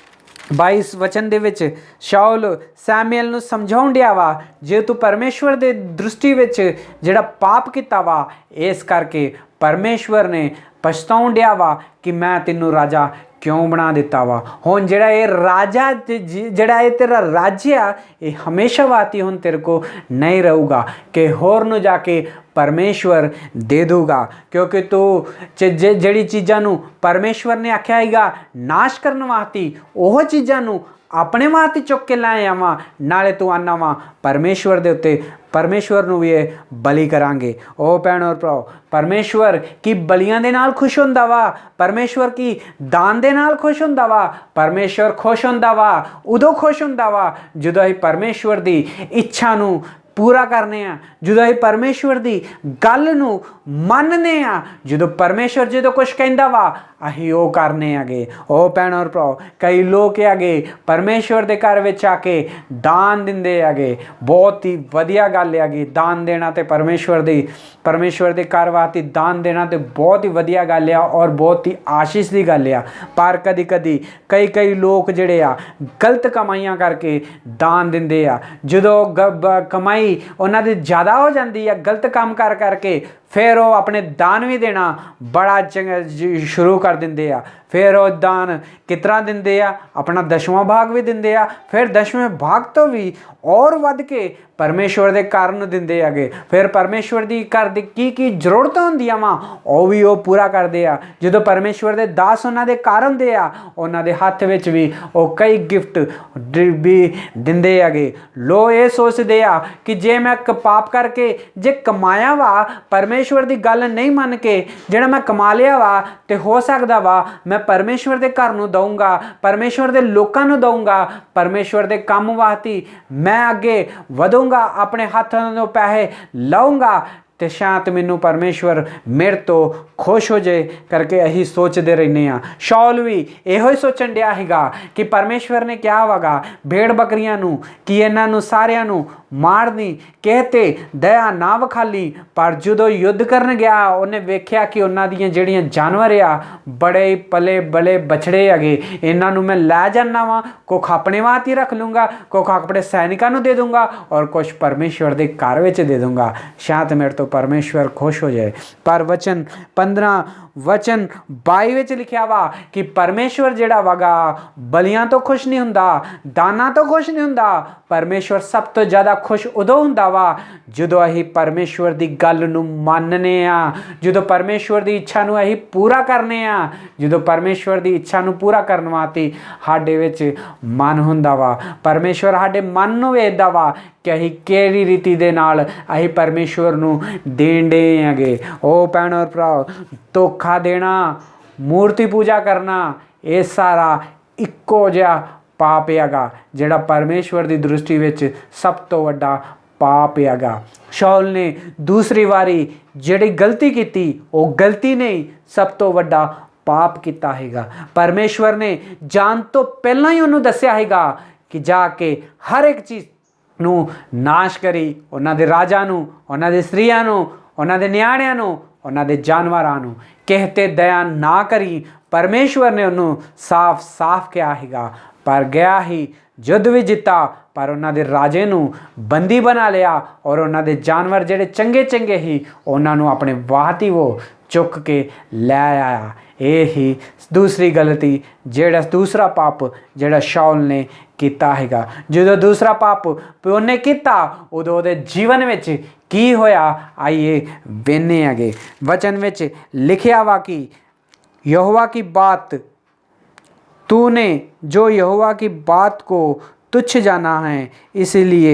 22 ਵਚਨ ਦੇ ਵਿੱਚ ਸ਼ਾਉਲ ਸਾਮੂਏਲ ਨੂੰ ਸਮਝਾਉਣ ਡਿਆ ਵਾ, ਜੇ ਤੂੰ ਪਰਮੇਸ਼ਵਰ ਦੇ ਦ੍ਰਿਸ਼ਟੀ ਵਿੱਚ ਜਿਹੜਾ ਪਾਪ ਕੀਤਾ ਵਾ, ਇਸ ਕਰਕੇ ਪਰਮੇਸ਼ਵਰ ਨੇ ਪਛਤਾਉਣ ਡਿਆ ਵਾ ਕਿ ਮੈਂ ਤੈਨੂੰ ਰਾਜਾ ਕਿਉਂ ਬਣਾ ਦਿੱਤਾ ਵਾ। ਹੁਣ ਜਿਹੜਾ ਇਹ ਰਾਜਾ, ਜਿਹੜਾ ਇਹ ਤੇਰਾ ਰਾਜ ਆ, ਇਹ ਹਮੇਸ਼ਾ ਵਾਸਤੇ ਹੁਣ ਤੇਰੇ ਕੋ ਨਹੀਂ ਰਹੂਗਾ, ਕਿ ਹੋਰ ਨੂੰ ਜਾ ਕੇ ਪਰਮੇਸ਼ਵਰ ਦੇ ਦੂਗਾ। ਕਿਉਂਕਿ ਤੂੰ ਜਿਹੜੀ ਚੀਜ਼ਾਂ ਨੂੰ ਪਰਮੇਸ਼ਵਰ ਨੇ ਆਖਿਆ ਹੈਗਾ ਨਾਸ਼ ਕਰਨ ਵਾਸਤੇ, ਉਹ ਚੀਜ਼ਾਂ ਨੂੰ ਆਪਣੇ ਵਾਸਤੇ ਚੁੱਕ ਕੇ ਲੈ ਆਵਾਂ, ਨਾਲੇ ਤੂੰ ਆਨਾ ਵਾ ਪਰਮੇਸ਼ਵਰ ਦੇ ਉੱਤੇ, ਪਰਮੇਸ਼ਵਰ ਨੂੰ ਵੀ ਇਹ ਬਲੀ ਕਰਾਂਗੇ। ਉਹ ਭੈਣੋ ਭਰਾਓ, ਪਰਮੇਸ਼ਵਰ ਕੀ ਬਲੀਆਂ ਦੇ ਨਾਲ ਖੁਸ਼ ਹੁੰਦਾ ਵਾ, ਪਰਮੇਸ਼ਵਰ ਕੀ ਦਾਨ ਦੇ ਨਾਲ ਖੁਸ਼ ਹੁੰਦਾ ਵਾ। ਪਰਮੇਸ਼ਵਰ ਖੁਸ਼ ਹੁੰਦਾ ਵਾ, ਉਦੋਂ ਖੁਸ਼ ਹੁੰਦਾ ਵਾ ਜਦੋਂ ਅਸੀਂ ਪਰਮੇਸ਼ਵਰ ਦੀ ਇੱਛਾ ਨੂੰ ਪੂਰਾ ਕਰਨੇ ਆ, ਜਦੋਂ ਅਸੀਂ ਪਰਮੇਸ਼ਵਰ ਦੀ ਗੱਲ ਨੂੰ ਮੰਨਨੇ ਆ, ਜਦੋਂ ਪਰਮੇਸ਼ਵਰ ਜਦੋਂ ਕੁਛ ਕਹਿੰਦਾ ਵਾ ਅਸੀਂ ਉਹ ਕਰਨੇ ਆਗੇ। ਉਹ ਭੈਣੋ ਭਰਾਓ, ਕਈ ਲੋਕ ਹੈਗੇ ਪਰਮੇਸ਼ਵਰ ਦੇ ਘਰ ਵਿੱਚ ਆ ਕੇ ਦਾਨ ਦਿੰਦੇ ਹੈਗੇ, ਬਹੁਤ ਹੀ ਵਧੀਆ ਗੱਲ ਹੈਗੀ। ਦਾਨ ਦੇਣਾ ਤੇ ਪਰਮੇਸ਼ਵਰ ਦੇ ਘਰ ਵਾਸਤੇ ਦਾਨ ਦੇਣਾ ਤੇ ਬਹੁਤ ਹੀ ਵਧੀਆ ਗੱਲ ਆ ਔਰ ਬਹੁਤ ਹੀ ਆਸ਼ੀਸ਼ ਦੀ ਗੱਲ ਆ। ਪਰ ਕਦੀ ਕਦੀ ਕਈ ਲੋਕ ਜਿਹੜੇ ਆ ਗਲਤ ਕਮਾਈਆਂ ਕਰਕੇ ਦਾਨ ਦਿੰਦੇ ਆ। ਜਦੋਂ ਕਮਾਈ ਉਹਨਾਂ ਦੀ ਜ਼ਿਆਦਾ ਹੋ ਜਾਂਦੀ ਆ ਗਲਤ ਕੰਮ ਕਰਕੇ, ਫਿਰ ਉਹ ਆਪਣੇ ਦਾਨ ਵੀ ਦੇਣਾ ਬੜਾ ਚੰਗਾ ਸ਼ੁਰੂ ਕਰ ਦਿੰਦੇ ਆ। ਫਿਰ ਉਹ ਦਾਨ ਕਿਸ ਤਰ੍ਹਾਂ ਦਿੰਦੇ ਆ, ਆਪਣਾ 10ਵਾਂ ਭਾਗ ਵੀ ਦਿੰਦੇ ਆ, ਫਿਰ 10ਵੇਂ ਭਾਗ ਤੋਂ ਵੀ ਔਰ ਵੱਧ ਕੇ ਪਰਮੇਸ਼ਵਰ ਦੇ ਘਰ ਨੂੰ ਦਿੰਦੇ ਹੈਗੇ। ਫਿਰ ਪਰਮੇਸ਼ਵਰ ਦੀ ਘਰ ਦੀ ਕੀ ਜ਼ਰੂਰਤਾਂ ਹੁੰਦੀਆਂ ਵਾ ਉਹ ਵੀ ਉਹ ਪੂਰਾ ਕਰਦੇ ਆ। ਜਦੋਂ ਪਰਮੇਸ਼ਵਰ ਦੇ ਦਾਸ ਉਹਨਾਂ ਦੇ ਘਰ ਹੁੰਦੇ ਆ, ਉਹਨਾਂ ਦੇ ਹੱਥ ਵਿੱਚ ਵੀ ਉਹ ਕਈ ਗਿਫਟ ਵੀ ਦਿੰਦੇ ਹੈਗੇ। ਲੋਕ ਇਹ ਸੋਚਦੇ ਆ ਕਿ ਜੇ ਮੈਂ ਪਾਪ ਕਰਕੇ ਜੇ ਕਮਾਇਆ ਵਾ, ਪਰਮੇਸ਼ਵਰ ਦੀ ਗੱਲ ਨਹੀਂ ਮੰਨ ਕੇ ਜਿਹੜਾ ਮੈਂ ਕਮਾ ਲਿਆ ਵਾ, ਤੇ ਹੋ ਸਕਦਾ ਵਾ ਮੈਂ ਪਰਮੇਸ਼ਵਰ ਦੇ ਘਰ ਨੂੰ ਦਊਂਗਾ, ਪਰਮੇਸ਼ਵਰ ਦੇ ਲੋਕਾਂ ਨੂੰ ਦਊਂਗਾ, ਪਰਮੇਸ਼ਵਰ ਦੇ ਕੰਮ ਵਾਸਤੇ ਮੈਂ ਅੱਗੇ ਵਧੂੰਗਾ, ਆਪਣੇ ਹੱਥਾਂ ਤੋਂ ਪੈਸੇ ਲਾਉਂਗਾ, ਤੇ ਸ਼ਾਇਦ ਮੈਨੂੰ ਪਰਮੇਸ਼ਵਰ ਮੇਰੇ ਤੋਂ ਖੁਸ਼ ਹੋ ਜਾਏ ਕਰਕੇ ਅਸੀਂ ਸੋਚਦੇ ਰਹਿੰਦੇ ਹਾਂ। ਸ਼ਾਉਲ ਵੀ ਇਹੋ ਹੀ ਸੋਚਣ ਡਿਆ ਸੀਗਾ ਕਿ ਪਰਮੇਸ਼ਵਰ ਨੇ ਕਿਹਾ ਵਾਗਾ ਭੇਡ ਬੱਕਰੀਆਂ ਨੂੰ ਕਿ ਇਹਨਾਂ ਨੂੰ ਸਾਰਿਆਂ ਨੂੰ ਮਾਰਨੀ, ਕਿਸੇ 'ਤੇ ਦਇਆ ਨਾ ਵਿਖਾਲੀ। ਪਰ ਜਦੋਂ ਯੁੱਧ ਕਰਨ ਗਿਆ ਉਹਨੇ ਵੇਖਿਆ ਕਿ ਉਹਨਾਂ ਦੀਆਂ ਜਿਹੜੀਆਂ ਜਾਨਵਰ ਆ ਬੜੇ ਪਲੇ ਬਲੇ ਬਛੜੇ ਹੈਗੇ, ਇਹਨਾਂ ਨੂੰ ਮੈਂ ਲੈ ਜਾਂਦਾ ਵਾ, ਕੁੱਖ ਆਪਣੇ ਵਾਸਤੇ ਹੀ ਰੱਖ ਲੂੰਗਾ, ਕੁੱਖ ਆਪਣੇ ਸੈਨਿਕਾਂ ਨੂੰ ਦੇ ਦੂੰਗਾ ਔਰ ਕੁਛ ਪਰਮੇਸ਼ਵਰ ਦੇ ਘਰ ਵਿੱਚ ਦੇ ਦੂੰਗਾ, ਸ਼ਾਇਦ ਮੇਰੇ ਤੋਂ ਪਰਮੇਸ਼ਵਰ ਖੁਸ਼ ਹੋ ਜਾਏ। ਪਰ ਵਚਨ 15 ਵਚਨ 22 ਵਿੱਚ ਲਿਖਿਆ ਵਾ ਕਿ ਪਰਮੇਸ਼ਵਰ ਜਿਹੜਾ ਵਗਾ ਬਲੀਆਂ ਤੋਂ ਖੁਸ਼ ਨਹੀਂ ਹੁੰਦਾ, ਦਾਨਾਂ ਤੋਂ ਖੁਸ਼ ਨਹੀਂ ਹੁੰਦਾ। ਪਰਮੇਸ਼ਵਰ ਸਭ ਤੋਂ ਜ਼ਿਆਦਾ ਖੁਸ਼ ਉਦੋਂ ਹੁੰਦਾ ਵਾ ਜਦੋਂ ਅਸੀਂ ਪਰਮੇਸ਼ਵਰ ਦੀ ਗੱਲ ਨੂੰ ਮੰਨਨੇ ਆ, ਜਦੋਂ ਪਰਮੇਸ਼ਵਰ ਦੀ ਇੱਛਾ ਨੂੰ ਅਸੀਂ ਪੂਰਾ ਕਰਨੇ ਆ, ਜਦੋਂ ਪਰਮੇਸ਼ਵਰ ਦੀ ਇੱਛਾ ਨੂੰ ਪੂਰਾ ਕਰਨ ਵਾਸਤੇ ਸਾਡੇ ਵਿੱਚ ਮਨ ਹੁੰਦਾ ਵਾ। ਪਰਮੇਸ਼ਵਰ ਸਾਡੇ ਮਨ ਨੂੰ ਵੇਖਦਾ ਵਾ ਕਿ ਅਸੀਂ ਕਿਹੜੀ ਰੀਤੀ ਦੇ ਨਾਲ ਅਸੀਂ ਪਰਮੇਸ਼ਵਰ ਨੂੰ ਦੇਣ ਡੇ ਹੈਗੇ। ਉਹ ਭੈਣ ਔਰ ਭਰਾ, ਧੋਖਾ ਦੇਣਾ, ਮੂਰਤੀ ਪੂਜਾ ਕਰਨਾ, ਇਹ ਸਾਰਾ ਇੱਕੋ ਜਿਹਾ ਪਾਪ ਹੈਗਾ ਜਿਹੜਾ ਪਰਮੇਸ਼ਵਰ ਦੀ ਦ੍ਰਿਸ਼ਟੀ ਵਿੱਚ ਸਭ ਤੋਂ ਵੱਡਾ ਪਾਪ ਹੈਗਾ। ਸ਼ਾਉਲ ਨੇ ਦੂਸਰੀ ਵਾਰੀ ਜਿਹੜੀ ਗਲਤੀ ਕੀਤੀ ਉਹ ਗਲਤੀ ਨਹੀਂ, ਸਭ ਤੋਂ ਵੱਡਾ ਪਾਪ ਕੀਤਾ ਹੈਗਾ। ਪਰਮੇਸ਼ਵਰ ਨੇ ਜਾਣ ਤੋਂ ਪਹਿਲਾਂ ਹੀ ਉਹਨੂੰ ਦੱਸਿਆ ਹੈਗਾ ਕਿ ਜਾ ਕੇ ਹਰ ਇੱਕ ਚੀਜ਼ ਨੂੰ ਨਾਸ਼ ਕਰੀ, ਉਹਨਾਂ ਦੇ ਰਾਜਾਂ ਨੂੰ, ਉਹਨਾਂ ਦੇ ਇਸਤਰੀਆਂ ਨੂੰ, ਉਹਨਾਂ ਦੇ ਨਿਆਣਿਆਂ ਨੂੰ, ਉਹਨਾਂ ਦੇ ਜਾਨਵਰਾਂ ਨੂੰ, ਕਿਸੇ 'ਤੇ ਦਇਆ ਨਾ ਕਰੀ। ਪਰਮੇਸ਼ਵਰ ਨੇ ਉਹਨੂੰ ਸਾਫ਼ ਕਿਹਾ ਹੈਗਾ। ਪਰ ਗਿਆ ਹੀ, ਯੁੱਧ ਵੀ ਜਿੱਤਾ, ਪਰ ਉਹਨਾਂ ਦੇ ਰਾਜੇ ਨੂੰ ਬੰਦੀ ਬਣਾ ਲਿਆ ਔਰ ਉਹਨਾਂ ਦੇ ਜਾਨਵਰ ਜਿਹੜੇ ਚੰਗੇ ਚੰਗੇ ਹੀ ਉਹਨਾਂ ਨੂੰ ਆਪਣੇ ਵਾਹਤੀ ਉਹ ਚੁੱਕ ਕੇ ਲੈ ਆਇਆ। ਇਹ ਹੀ ਦੂਸਰੀ ਗਲਤੀ, ਜਿਹੜਾ ਦੂਸਰਾ ਪਾਪ ਜਿਹੜਾ ਸ਼ਾਉਲ ਨੇ ਕੀਤਾ ਹੈਗਾ। ਜਦੋਂ ਦੂਸਰਾ ਪਾਪ ਉਹਨੇ ਕੀਤਾ ਉਦੋਂ ਉਹਦੇ ਜੀਵਨ ਵਿੱਚ ਕੀ ਹੋਇਆ, ਆइए ਵੇਖਦੇ ਹੈਗੇ। वचन ਵਿੱਚ ਲਿਖਿਆ ਵਾ कि यहोवा की बात तूने जो यहोवा की बात को तुच्छ जाना है, इसलिए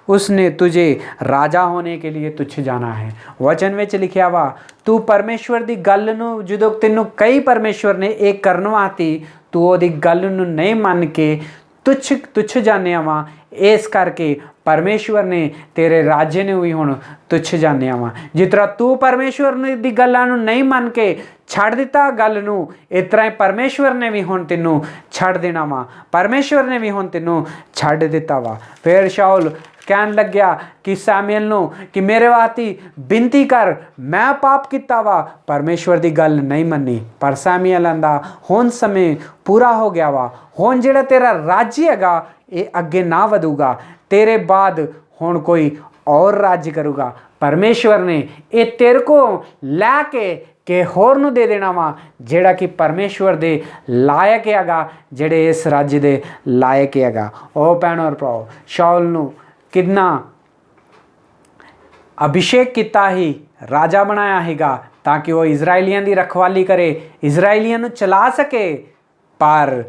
उसने तुझे राजा होने के लिए तुच्छ जाना है। वचन ਵਿੱਚ ਲਿਖਿਆ ਵਾ ਤੂੰ ਪਰਮੇਸ਼ਵਰ ਦੀ ਗੱਲ ਨੂੰ ਜਦੋਂ ਤੈਨੂੰ ਕਈ ਪਰਮੇਸ਼ਵਰ ਨੇ ਇਹ ਕਰਨ ਵਾਸਤੇ ਤੂੰ ਉਹਦੀ ਗੱਲ ਨੂੰ ਨਹੀਂ ਮੰਨ ਕੇ ਤੁੱਛ ਜਾਣਿਆ ਵਾ, ਇਸ ਕਰਕੇ ਪਰਮੇਸ਼ਵਰ ਨੇ ਤੇਰੇ ਰਾਜੇ ਨੂੰ ਵੀ ਹੁਣ ਤੁੱਛ ਜਾਣਿਆ ਵਾ। ਜਿਸ ਤਰ੍ਹਾਂ ਤੂੰ ਪਰਮੇਸ਼ਵਰ ਦੀ ਗੱਲਾਂ ਨੂੰ ਨਹੀਂ ਮੰਨ ਕੇ ਛੱਡ ਦਿੱਤਾ ਗੱਲ ਨੂੰ, ਇਸ ਤਰ੍ਹਾਂ ਹੀ ਪਰਮੇਸ਼ਵਰ ਨੇ ਵੀ ਹੁਣ ਤੈਨੂੰ ਛੱਡ ਦੇਣਾ ਵਾ, ਪਰਮੇਸ਼ਵਰ ਨੇ ਵੀ ਹੁਣ ਤੈਨੂੰ ਛੱਡ ਦਿੱਤਾ ਵਾ। ਫਿਰ ਸ਼ਾਉਲ ਕਹਿਣ ਲੱਗਿਆ ਕਿ ਸੈਮੂਅਲ ਨੂੰ ਕਿ ਮੇਰੇ ਵਾਸਤੇ ਬੇਨਤੀ ਕਰ, ਮੈਂ ਪਾਪ ਕੀਤਾ ਵਾ, ਪਰਮੇਸ਼ਵਰ ਦੀ ਗੱਲ ਨਹੀਂ ਮੰਨੀ। ਪਰ ਸੈਮੂਅਲ ਆਂਦਾ ਹੁਣ ਸਮੇਂ ਪੂਰਾ ਹੋ ਗਿਆ ਵਾ, ਹੁਣ ਜਿਹੜਾ ਤੇਰਾ ਰਾਜ ਹੈਗਾ ਇਹ ਅੱਗੇ ਨਾ ਵਧੂਗਾ, ਤੇਰੇ ਬਾਅਦ ਹੁਣ ਕੋਈ ਔਰ ਰਾਜ ਕਰੂਗਾ। ਪਰਮੇਸ਼ਵਰ ਨੇ ਇਹ ਤੇਰੇ ਕੋ ਲੈ ਕੇ ਹੋਰ ਨੂੰ ਦੇ ਦੇਣਾ ਵਾ ਜਿਹੜਾ ਕਿ ਪਰਮੇਸ਼ਵਰ ਦੇ ਲਾਇਕ ਹੈਗਾ, ਜਿਹੜੇ ਇਸ ਰਾਜ ਦੇ ਲਾਇਕ ਹੈਗਾ। ਉਹ ਭੈਣ ਔਰ ਭਰਾਓ, ਸ਼ਾਉਲ ਨੂੰ ਕਿੰਨਾ ਅਭਿਸ਼ੇਕ ਕੀਤਾ ਹੀ, ਰਾਜਾ ਬਣਾਇਆ ਹੈਗਾ ਤਾਂ ਕਿ ਉਹ ਇਜ਼ਰਾਈਲੀਆਂ ਦੀ ਰਖਵਾਲੀ ਕਰੇ, ਇਜ਼ਰਾਈਲੀਆਂ ਨੂੰ ਚਲਾ ਸਕੇ। ਪਰ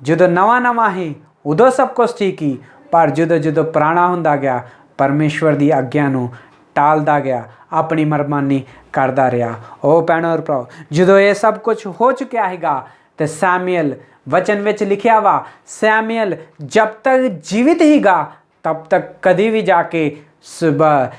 ਜਦੋਂ ਨਵਾਂ ਹੀ ਉਦੋਂ ਸਭ ਕੁਝ ਠੀਕ ਹੀ, ਪਰ ਜਦੋਂ ਪੁਰਾਣਾ ਹੁੰਦਾ ਗਿਆ ਪਰਮੇਸ਼ਵਰ ਦੀ ਆਗਿਆ ਨੂੰ ਟਾਲਦਾ ਗਿਆ, ਆਪਣੀ ਮਨਮਾਨੀ ਕਰਦਾ ਰਿਹਾ। ਉਹ ਭੈਣ ਔਰ ਭਰਾਓ, ਜਦੋਂ ਇਹ ਸਭ ਕੁਝ ਹੋ ਚੁੱਕਿਆ ਹੈਗਾ ਤੇ ਸੈਮੂਅਲ, ਵਚਨ ਵਿੱਚ ਲਿਖਿਆ ਵਾ ਸੈਮੂਅਲ ਜਬ ਤੱਕ ਜੀਵਿਤ ਹੀਗਾ ਤਬ ਤੱਕ ਕਦੀ ਵੀ ਜਾ ਕੇ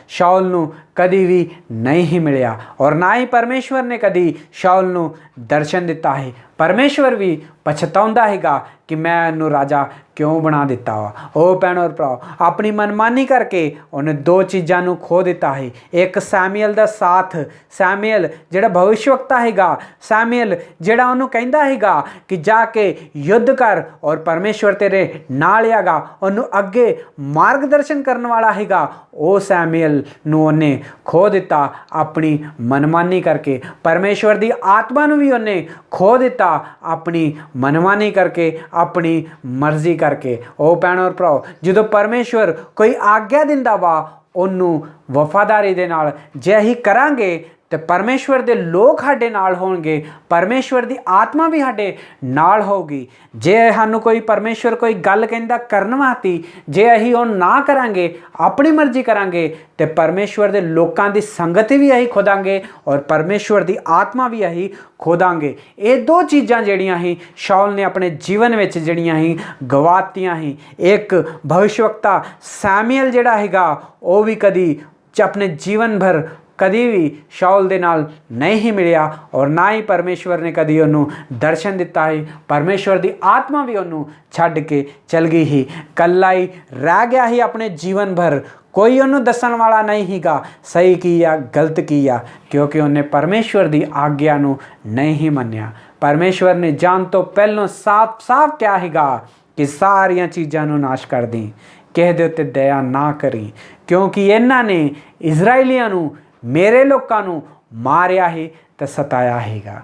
ਸ਼ਾਉਲ ਨੂੰ ਕਦੀ ਵੀ ਨਹੀਂ ਹੀ ਮਿਲਿਆ ਔਰ ਨਾ ਹੀ ਪਰਮੇਸ਼ਵਰ ਨੇ ਕਦੀ ਸ਼ਾਉਲ ਨੂੰ ਦਰਸ਼ਨ ਦਿੱਤਾ ਹੈ। ਪਰਮੇਸ਼ਵਰ ਵੀ ਪਛਤਾਉਂਦਾ ਹੈਗਾ ਕਿ ਮੈਂ ਇਹਨੂੰ ਰਾਜਾ ਕਿਉਂ ਬਣਾ ਦਿੱਤਾ ਵਾ। ਉਹ ਭੈਣ ਔਰ ਭਰਾ, ਆਪਣੀ ਮਨਮਾਨੀ ਕਰਕੇ ਉਹਨੇ ਦੋ ਚੀਜ਼ਾਂ ਨੂੰ ਖੋ ਦਿੱਤਾ ਹੈ। ਇੱਕ ਸੈਮੂਅਲ ਦਾ ਸਾਥ, ਸੈਮੂਅਲ ਜਿਹੜਾ ਭਵਿਸ਼ਵਕਤਾ ਹੈਗਾ, ਸੈਮੂਅਲ ਜਿਹੜਾ ਉਹਨੂੰ ਕਹਿੰਦਾ ਹੈਗਾ ਕਿ ਜਾ ਕੇ ਯੁੱਧ ਕਰ ਔਰ ਪਰਮੇਸ਼ਵਰ ਤੇਰੇ ਨਾਲ ਹੈਗਾ, ਉਹਨੂੰ ਅੱਗੇ ਮਾਰਗਦਰਸ਼ਨ ਕਰਨ ਵਾਲਾ ਹੈਗਾ, ਉਹ ਸੈਮੂਅਲ ਨੂੰ ਉਹਨੇ ਖੋ ਦਿੱਤਾ ਆਪਣੀ ਮਨਮਾਨੀ ਕਰਕੇ। ਪਰਮੇਸ਼ਵਰ ਦੀ ਆਤਮਾ ਨੂੰ ਵੀ ਉਹਨੇ ਖੋ ਦਿੱਤਾ ਆਪਣੀ ਮਨਮਾਨੀ ਕਰਕੇ, ਆਪਣੀ ਮਰਜ਼ੀ ਕਰਕੇ। ਉਹ ਭੈਣ ਔਰ ਭਰਾਓ, ਜਦੋਂ ਪਰਮੇਸ਼ਵਰ ਕੋਈ ਆਗਿਆ ਦਿੰਦਾ ਵਾ ਉਹਨੂੰ ਵਫਾਦਾਰੀ ਦੇ ਨਾਲ ਜੇ ਅਸੀਂ ਕਰਾਂਗੇ ਤੇ ਪਰਮੇਸ਼ਵਰ ਦੇ ਲੋਕ ਸਾਡੇ ਨਾਲ ਹੋਣਗੇ, ਪਰਮੇਸ਼ਵਰ ਦੀ ਆਤਮਾ ਵੀ ਸਾਡੇ ਨਾਲ ਹੋਊਗੀ। ਜੇ ਸਾਨੂੰ ਕੋਈ ਪਰਮੇਸ਼ਵਰ ਕੋਈ ਗੱਲ ਕਹਿੰਦਾ ਕਰਨ ਵਾਸਤੇ ਜੇ ਅਸੀਂ ਉਹ ਨਾ ਕਰਾਂਗੇ, ਆਪਣੀ ਮਰਜ਼ੀ ਕਰਾਂਗੇ ਤੇ ਪਰਮੇਸ਼ਵਰ ਦੇ ਲੋਕਾਂ ਦੀ ਸੰਗਤ ਵੀ ਅਸੀਂ ਖੋਦਾਂਗੇ ਔਰ ਪਰਮੇਸ਼ਵਰ ਦੀ ਆਤਮਾ ਵੀ ਅਸੀਂ ਖੋਦਾਂਗੇ। ਇਹ ਦੋ ਚੀਜ਼ਾਂ ਜਿਹੜੀਆਂ ਸੀ ਸ਼ਾਉਲ ਨੇ ਆਪਣੇ ਜੀਵਨ ਵਿੱਚ ਜਿਹੜੀਆਂ ਸੀ ਗਵਾਤੀਆਂ ਸੀ। ਇੱਕ ਭਵਿਸ਼ਵਕਤਾ ਸੈਮੂਅਲ ਜਿਹੜਾ ਹੈਗਾ ਉਹ ਵੀ ਕਦੀ ਆਪਣੇ ਜੀਵਨ ਭਰ ਕਦੀ ਵੀ ਸ਼ਾਉਲ ਦੇ ਨਾਲ ਨਹੀਂ ਹੀ ਮਿਲਿਆ ਔਰ ਨਾ ਹੀ ਪਰਮੇਸ਼ਵਰ ਨੇ ਕਦੀ ਉਹਨੂੰ ਦਰਸ਼ਨ ਦਿੱਤਾ ਹੈ। ਪਰਮੇਸ਼ਵਰ ਦੀ ਆਤਮਾ ਵੀ ਉਹਨੂੰ ਛੱਡ ਕੇ ਚਲ ਗਈ ਹੀ, ਇਕੱਲਾ ਹੀ ਰਹਿ ਗਿਆ ਹੀ ਆਪਣੇ ਜੀਵਨ ਭਰ। ਕੋਈ ਉਹਨੂੰ ਦੱਸਣ ਵਾਲਾ ਨਹੀਂ ਸੀਗਾ ਸਹੀ ਕੀ ਆ ਗਲਤ ਕੀ ਆ, ਕਿਉਂਕਿ ਉਹਨੇ ਪਰਮੇਸ਼ਵਰ ਦੀ ਆਗਿਆ ਨੂੰ ਨਹੀਂ ਮੰਨਿਆ। ਪਰਮੇਸ਼ਵਰ ਨੇ ਜਾਣ ਤੋਂ ਪਹਿਲਾਂ ਸਾਫ਼ ਕਿਹਾ ਸੀਗਾ ਕਿ ਸਾਰੀਆਂ ਚੀਜ਼ਾਂ ਨੂੰ ਨਾਸ਼ ਕਰ ਦੀ, ਕਿਸੇ ਦੇ ਉੱਤੇ ਦਇਆ ਨਾ ਕਰੀ, ਕਿਉਂਕਿ ਇਹਨਾਂ ਨੇ ਇਜ਼ਰਾਈਲੀਆਂ ਨੂੰ, ਮੇਰੇ ਲੋਕਾਂ ਨੂੰ ਮਾਰਿਆ ਹੀ ਤੇ ਸਤਾਇਆ ਹੈਗਾ।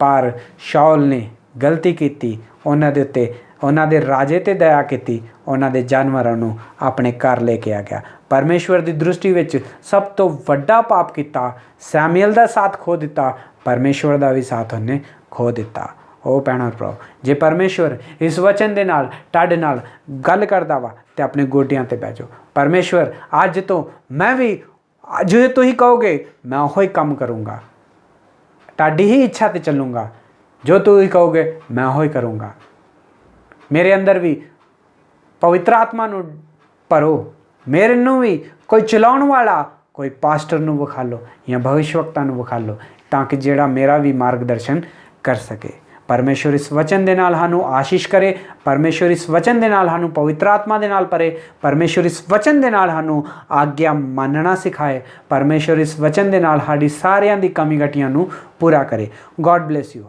ਪਰ ਸ਼ਾਉਲ ਨੇ ਗਲਤੀ ਕੀਤੀ, ਉਹਨਾਂ ਦੇ ਉੱਤੇ, ਉਹਨਾਂ ਦੇ ਰਾਜੇ ਤੇ ਦਇਆ ਕੀਤੀ, ਉਹਨਾਂ ਦੇ ਜਾਨਵਰਾਂ ਨੂੰ ਆਪਣੇ ਘਰ ਲੈ ਕੇ ਆ ਗਿਆ। ਪਰਮੇਸ਼ਵਰ ਦੀ ਦ੍ਰਿਸ਼ਟੀ ਵਿੱਚ ਸਭ ਤੋਂ ਵੱਡਾ ਪਾਪ ਕੀਤਾ। ਸੈਮੂਅਲ ਦਾ ਸਾਥ ਖੋ ਦਿੱਤਾ, ਪਰਮੇਸ਼ਵਰ ਦਾ ਵੀ ਸਾਥ ਉਹਨੇ ਖੋ ਦਿੱਤਾ। ਉਹ ਭੈਣਾਂ ਭਰਾਓ, ਜੇ ਪਰਮੇਸ਼ਵਰ ਇਸ ਵਚਨ ਦੇ ਨਾਲ ਤੁਹਾਡੇ ਨਾਲ ਗੱਲ ਕਰਦਾ ਵਾ ਤੇ ਆਪਣੇ ਗੋਡਿਆਂ ਤੇ ਬਹਿ ਜਾਓ। ਪਰਮੇਸ਼ਵਰ ਅੱਜ ਤੋਂ ਮੈਂ ਵੀ, ਜੇ ਤੁਸੀਂ ਕਹੋਗੇ ਮੈਂ ਉਹੀ ਕੰਮ ਕਰੂੰਗਾ, ਤੁਹਾਡੀ ਹੀ ਇੱਛਾ ਤੇ ਚੱਲੂੰਗਾ, ਜੋ ਤੁਸੀਂ ਕਹੋਗੇ ਮੈਂ ਉਹੀ ਕਰੂੰਗਾ। ਮੇਰੇ ਅੰਦਰ ਵੀ ਪਵਿੱਤਰ ਆਤਮਾ ਨੂੰ ਭਰੋ, ਮੇਰੇ ਨੂੰ ਵੀ ਕੋਈ ਚਲਾਉਣ ਵਾਲਾ, ਕੋਈ ਪਾਸਟਰ ਨੂੰ ਵਿਖਾ ਲਓ ਜਾਂ ਭਵਿਸ਼ਵਕਤਾ ਨੂੰ ਵਿਖਾ ਲਓ, ਤਾਂ ਕਿ ਜਿਹੜਾ ਮੇਰਾ ਵੀ ਮਾਰਗਦਰਸ਼ਨ ਕਰ ਸਕੇ। ਪਰਮੇਸ਼ਵਰ ਇਸ ਵਚਨ ਦੇ ਨਾਲ ਸਾਨੂੰ ਆਸ਼ੀਸ਼ ਕਰੇ। ਪਰਮੇਸ਼ਵਰ ਇਸ ਵਚਨ ਦੇ ਨਾਲ ਸਾਨੂੰ ਪਵਿੱਤਰ ਆਤਮਾ ਦੇ ਨਾਲ ਭਰੇ। ਪਰਮੇਸ਼ਵਰ ਇਸ ਵਚਨ ਦੇ ਨਾਲ ਸਾਨੂੰ ਆਗਿਆ ਮੰਨਣਾ ਸਿਖਾਏ। ਪਰਮੇਸ਼ਵਰ ਇਸ ਵਚਨ ਦੇ ਨਾਲ ਸਾਡੀ ਸਾਰਿਆਂ ਦੀ ਕਮੀ ਘਟੀਆਂ ਨੂੰ ਪੂਰਾ ਕਰੇ। God bless you.